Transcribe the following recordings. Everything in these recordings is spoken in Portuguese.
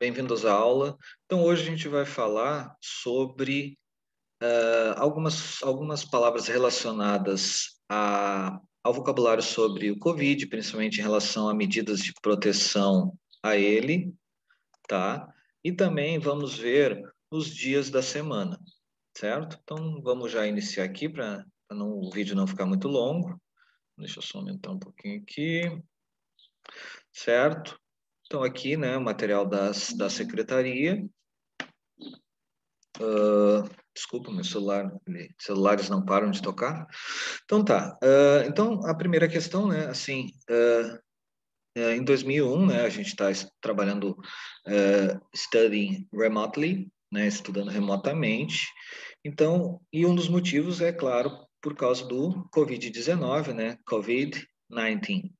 Bem-vindos à aula. Então, hoje a gente vai falar sobre algumas palavras relacionadas ao vocabulário sobre o Covid, principalmente em relação a medidas de proteção a ele, tá? E também vamos ver os dias da semana, certo? Então, vamos já iniciar aqui para o vídeo não ficar muito longo. Deixa eu só aumentar um pouquinho aqui, certo? Então, aqui, né, o material da secretaria. Desculpa, meu celular, celulares não param de tocar. Então tá. Então a primeira questão, né, assim, em 2001, né, a gente está trabalhando studying remotely, né, estudando remotamente. Então, e um dos motivos é claro por causa do COVID-19, né, COVID-19.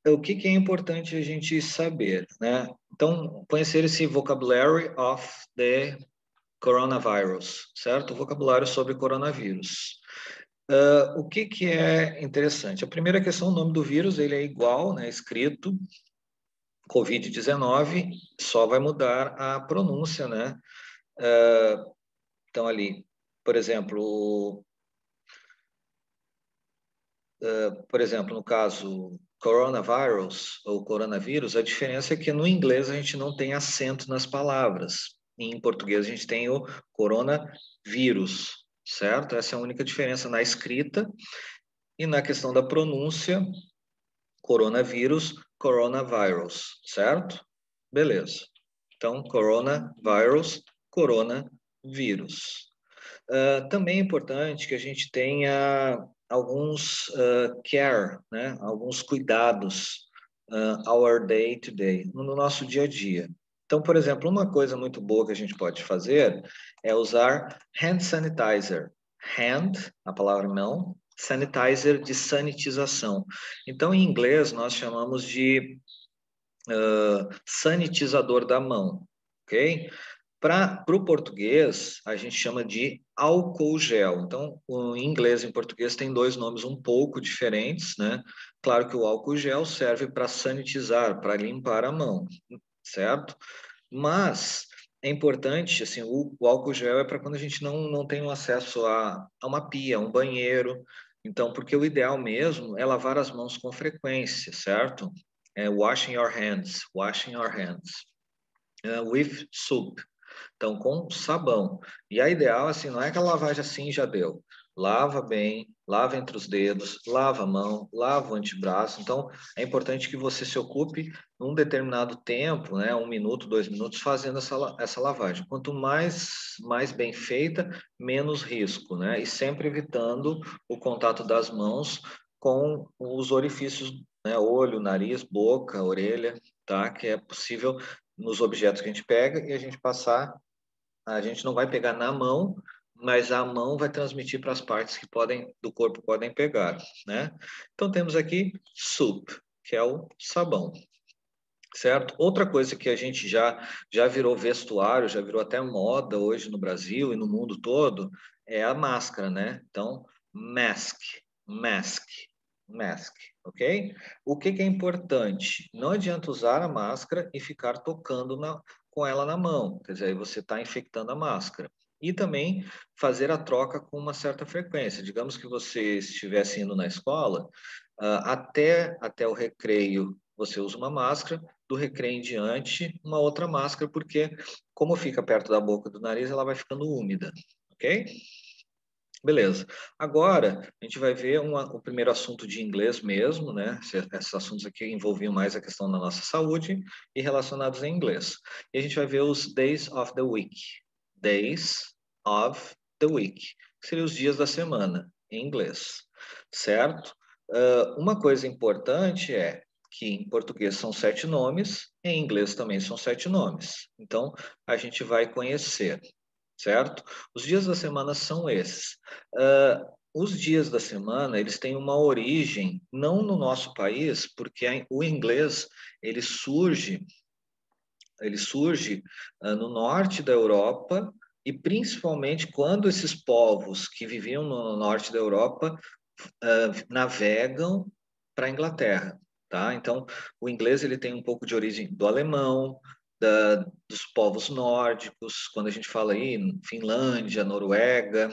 O que é importante a gente saber, né? Então, conhecer esse vocabulary of the coronavirus, certo? Vocabulário sobre coronavírus. O que é interessante? A primeira questão, o nome do vírus, ele é igual, né, escrito COVID-19, só vai mudar a pronúncia, né? Então, ali, por exemplo, no caso coronavirus ou coronavírus, a diferença é que no inglês a gente não tem acento nas palavras. Em português a gente tem o coronavírus, certo? Essa é a única diferença na escrita e na questão da pronúncia, coronavírus, coronavirus, certo? Beleza. Então, coronavirus, coronavírus. Também é importante que a gente tenha alguns care, né? Alguns cuidados our day to day, no nosso dia a dia. Então, por exemplo, uma coisa muito boa que a gente pode fazer é usar hand sanitizer. Hand, a palavra mão, sanitizer de sanitização. Então, em inglês, nós chamamos de sanitizador da mão, ok? Para o português, a gente chama de álcool gel. Então, em inglês e em português tem dois nomes um pouco diferentes, né? Claro que o álcool gel serve para sanitizar, para limpar a mão, certo? Mas é importante, assim, o álcool gel é para quando a gente não tem um acesso a uma pia, a um banheiro. Então, porque o ideal mesmo é lavar as mãos com frequência, certo? Washing your hands with soap. Então, com sabão. E a ideal, assim, não é aquela lavagem assim já deu. Lava bem, lava entre os dedos, lava a mão, lava o antebraço. Então, é importante que você se ocupe num determinado tempo, né, 1 minuto, 2 minutos, fazendo essa lavagem. Quanto mais bem feita, menos risco, né? E sempre evitando o contato das mãos com os orifícios, né, olho, nariz, boca, orelha, tá? Que é possível nos objetos que a gente pega e a gente passar, a gente não vai pegar na mão, mas a mão vai transmitir para as partes que podem do corpo podem pegar, né? Então temos aqui soup, que é o sabão, certo? Outra coisa que a gente já virou vestuário, já virou até moda hoje no Brasil e no mundo todo, é a máscara, né? Então, mask, mask, mask, ok? O que é importante? Não adianta usar a máscara e ficar tocando com ela na mão, quer dizer, aí você está infectando a máscara. E também fazer a troca com uma certa frequência. Digamos que você estivesse indo na escola, até o recreio você usa uma máscara, do recreio em diante, uma outra máscara, porque como fica perto da boca do nariz, ela vai ficando úmida, ok? Beleza. Agora, a gente vai ver o primeiro assunto de inglês mesmo, né? Esses assuntos aqui envolviam mais a questão da nossa saúde e relacionados em inglês. E a gente vai ver os days of the week. Days of the week, que seriam os dias da semana, em inglês, certo? Uma coisa importante é que em português são 7 nomes, em inglês também são 7 nomes. Então, a gente vai conhecer, certo? Os dias da semana são esses. Os dias da semana, eles têm uma origem, não no nosso país, porque o inglês, ele surge no norte da Europa e principalmente quando esses povos que viviam no norte da Europa navegam para a Inglaterra, tá? Então, o inglês ele tem um pouco de origem do alemão, dos povos nórdicos, quando a gente fala aí Finlândia, Noruega,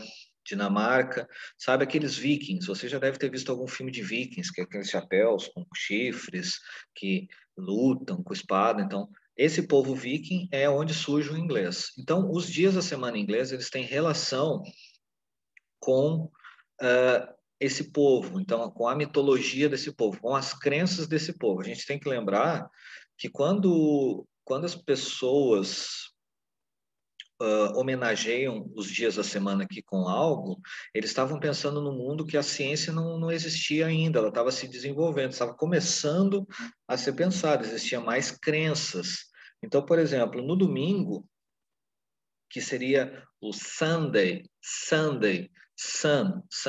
Dinamarca, sabe aqueles vikings? Você já deve ter visto algum filme de vikings, que é aqueles chapéus com chifres, que lutam com espada. Então, esse povo viking é onde surge o inglês. Então, os dias da semana inglesa, eles têm relação com esse povo, então, com a mitologia desse povo, com as crenças desse povo. A gente tem que lembrar que quando as pessoas homenageiam os dias da semana aqui com algo, eles estavam pensando no mundo que a ciência não existia ainda, ela estava se desenvolvendo, estava começando a ser pensada, existiam mais crenças. Então, por exemplo, no domingo, que seria o Sunday, sun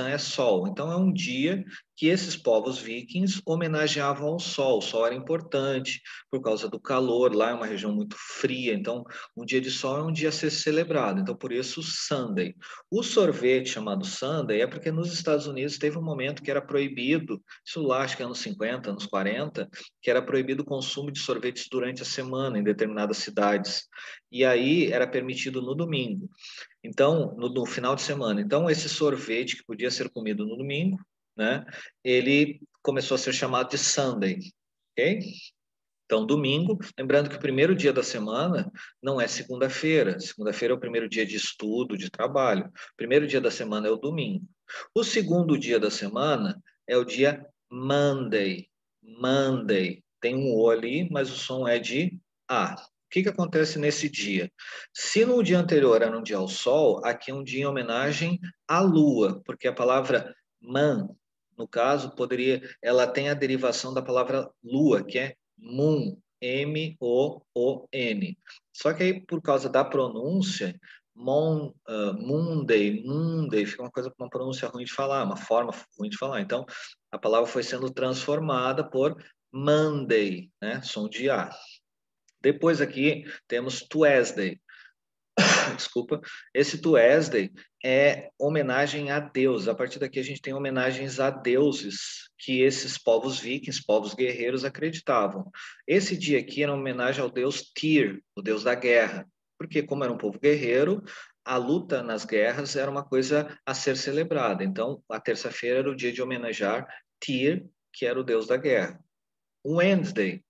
é sol. Então é um dia que esses povos vikings homenageavam ao sol. O sol era importante por causa do calor, lá é uma região muito fria, então um dia de sol é um dia a ser celebrado. Então por isso Sunday. O sorvete chamado Sunday é porque nos Estados Unidos teve um momento que era proibido, isso lá acho que anos 50, anos 40, que era proibido o consumo de sorvetes durante a semana em determinadas cidades. E aí era permitido no domingo. Então, no final de semana. Então, esse sorvete que podia ser comido no domingo, né? Ele começou a ser chamado de Sunday, ok? Então, domingo, lembrando que o primeiro dia da semana não é segunda-feira. Segunda-feira é o primeiro dia de estudo, de trabalho. O primeiro dia da semana é o domingo. O segundo dia da semana é o dia Monday. Monday. Tem um O ali, mas o som é de A. O que acontece nesse dia? Se no dia anterior era um dia ao sol, aqui é um dia em homenagem à lua, porque a palavra man, no caso, ela tem a derivação da palavra lua, que é moon, M-O-O-N. Só que aí, por causa da pronúncia, Monday, fica uma coisa com uma pronúncia ruim de falar, uma forma ruim de falar. Então, a palavra foi sendo transformada por Monday, né? Som de A. Depois aqui temos Tuesday. Desculpa. Esse Tuesday é homenagem a Deus. A partir daqui a gente tem homenagens a deuses que esses povos vikings, povos guerreiros, acreditavam. Esse dia aqui era uma homenagem ao deus Tyr, o deus da guerra. Porque como era um povo guerreiro, a luta nas guerras era uma coisa a ser celebrada. Então, a terça-feira era o dia de homenagear Tyr, que era o deus da guerra. Wednesday,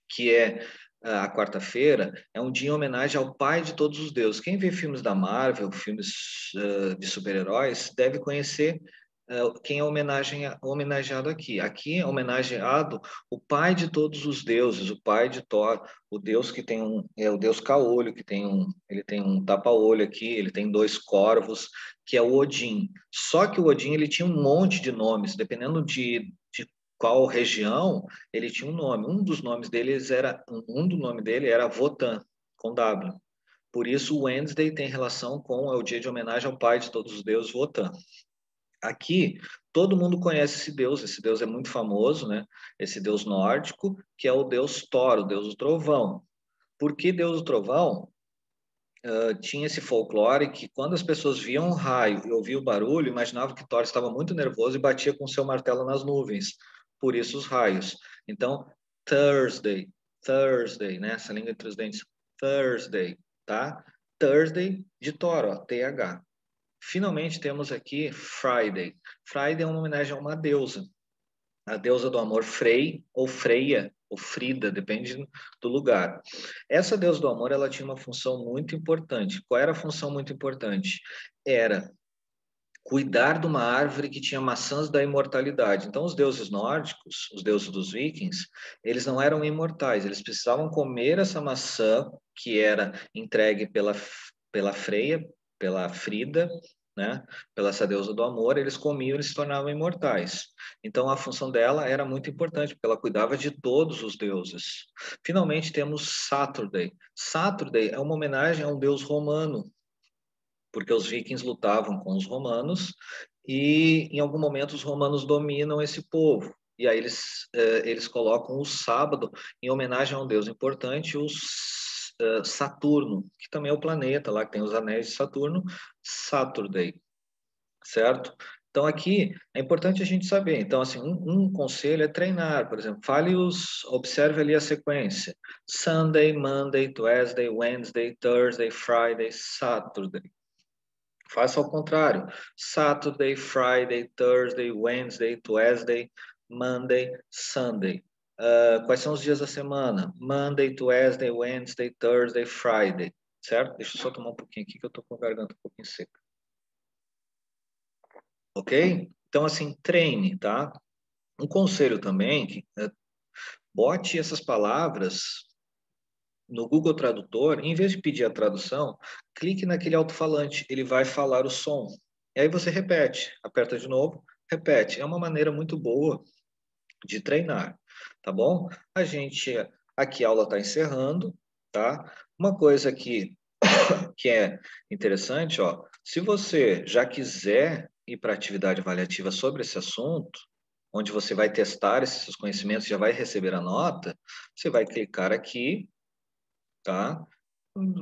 que é a quarta-feira, é um dia em homenagem ao pai de todos os deuses. Quem vê filmes da Marvel, filmes de super-heróis, deve conhecer quem é homenageado aqui. Aqui é homenageado o pai de todos os deuses, o pai de Thor, o deus que tem é o deus caolho, ele tem um tapa-olho aqui, ele tem dois corvos, que é o Odin. Só que o Odin ele tinha um monte de nomes, dependendo de qual região, ele tinha um nome. Um do nome dele era Wotan, com W. Por isso, o Wednesday tem relação com é o dia de homenagem ao pai de todos os deuses, Wotan. Aqui, todo mundo conhece esse deus é muito famoso, né? Esse deus nórdico, que é o deus Thor, o deus do trovão. Por que deus do trovão? Tinha esse folclore que quando as pessoas viam um raio e ouviam o barulho, imaginavam que Thor estava muito nervoso e batia com seu martelo nas nuvens. Por isso os raios. Então, Thursday, Thursday, né? Essa língua entre os dentes, Thursday, tá? Thursday de Thor, ó, TH. Finalmente temos aqui Friday. Friday é uma homenagem a uma deusa, a deusa do amor Frey ou Freia ou Frida, depende do lugar. Essa deusa do amor, ela tinha uma função muito importante. Qual era a função muito importante? Era cuidar de uma árvore que tinha maçãs da imortalidade. Então, os deuses nórdicos, os deuses dos vikings, eles não eram imortais, eles precisavam comer essa maçã que era entregue pela Freia, pela Frida, né? Pela essa deusa do amor, eles comiam e eles se tornavam imortais. Então, a função dela era muito importante, porque ela cuidava de todos os deuses. Finalmente, temos Saturday. Saturday é uma homenagem a um deus romano, porque os vikings lutavam com os romanos e em algum momento os romanos dominam esse povo. E aí eles colocam o sábado em homenagem a um deus importante, Saturno, que também é o planeta lá que tem os anéis de Saturno, Saturday, certo? Então, aqui é importante a gente saber. Então, assim, um conselho é treinar, por exemplo, observe ali a sequência. Sunday, Monday, Tuesday, Wednesday, Thursday, Friday, Saturday. Faça ao contrário. Saturday, Friday, Thursday, Wednesday, Tuesday, Monday, Sunday. Quais são os dias da semana? Monday, Tuesday, Wednesday, Thursday, Friday. Certo? Deixa eu só tomar um pouquinho aqui que eu tô com a garganta um pouquinho seca. Ok? Então, assim, treine, tá? Um conselho também, bote essas palavras no Google Tradutor, em vez de pedir a tradução, clique naquele alto-falante, ele vai falar o som. E aí você repete, aperta de novo, repete. É uma maneira muito boa de treinar, tá bom? Aqui a aula está encerrando, tá? Uma coisa que é interessante, ó, se você já quiser ir para a atividade avaliativa sobre esse assunto, onde você vai testar esses seus conhecimentos, já vai receber a nota, você vai clicar aqui, tá?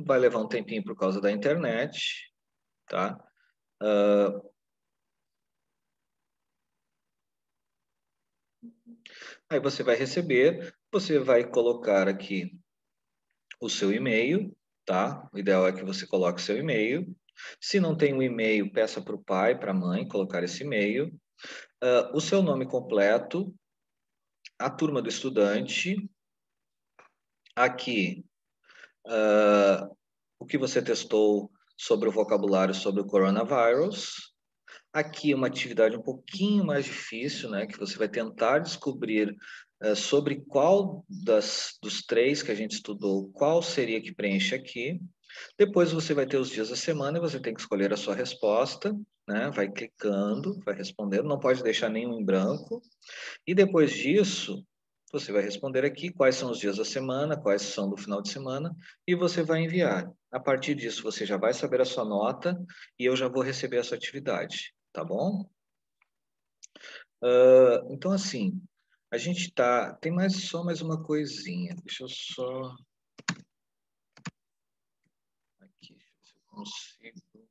Vai levar um tempinho por causa da internet, tá? Aí você vai colocar aqui o seu e-mail, tá? O ideal é que você coloque seu e-mail. Se não tem um e-mail, peça para o pai, para a mãe colocar esse e-mail. O seu nome completo, a turma do estudante, aqui o que você testou sobre o vocabulário sobre o coronavírus. Aqui uma atividade um pouquinho mais difícil, né? Que você vai tentar descobrir sobre qual dos três que a gente estudou, qual seria que preenche aqui. Depois você vai ter os dias da semana e você tem que escolher a sua resposta, né? Vai clicando, vai respondendo, não pode deixar nenhum em branco. E depois disso, você vai responder aqui quais são os dias da semana, quais são do final de semana, e você vai enviar. A partir disso, você já vai saber a sua nota e eu já vou receber a sua atividade, tá bom? Então, assim, a gente tá. Tem só mais uma coisinha. Deixa eu só. Aqui, se eu consigo. Deixa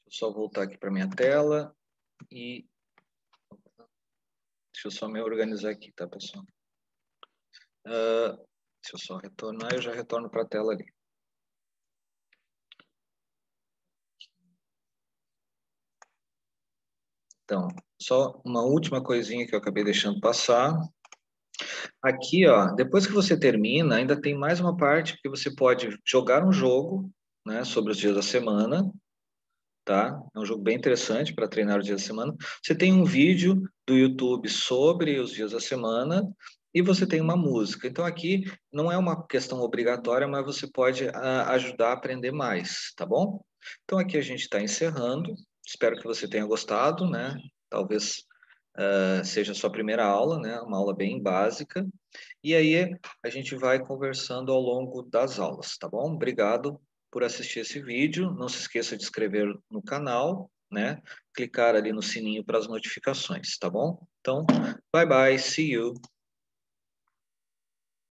eu só voltar aqui para minha tela e. Deixa eu só me organizar aqui, tá, pessoal? Deixa eu só retornar, eu já retorno para a tela ali. Então, só uma última coisinha que eu acabei deixando passar. Aqui, ó, depois que você termina, ainda tem mais uma parte que você pode jogar um jogo, né, sobre os dias da semana, tá? É um jogo bem interessante para treinar os dias da semana. Você tem um vídeo do YouTube sobre os dias da semana e você tem uma música. Então aqui não é uma questão obrigatória, mas você pode ajudar a aprender mais, tá bom? Então aqui a gente está encerrando. Espero que você tenha gostado, né? Talvez seja a sua primeira aula, né? Uma aula bem básica. E aí a gente vai conversando ao longo das aulas, tá bom? Obrigado por assistir esse vídeo. Não se esqueça de inscrever no canal, né? Clicar ali no sininho para as notificações, tá bom? Então, bye bye, see you.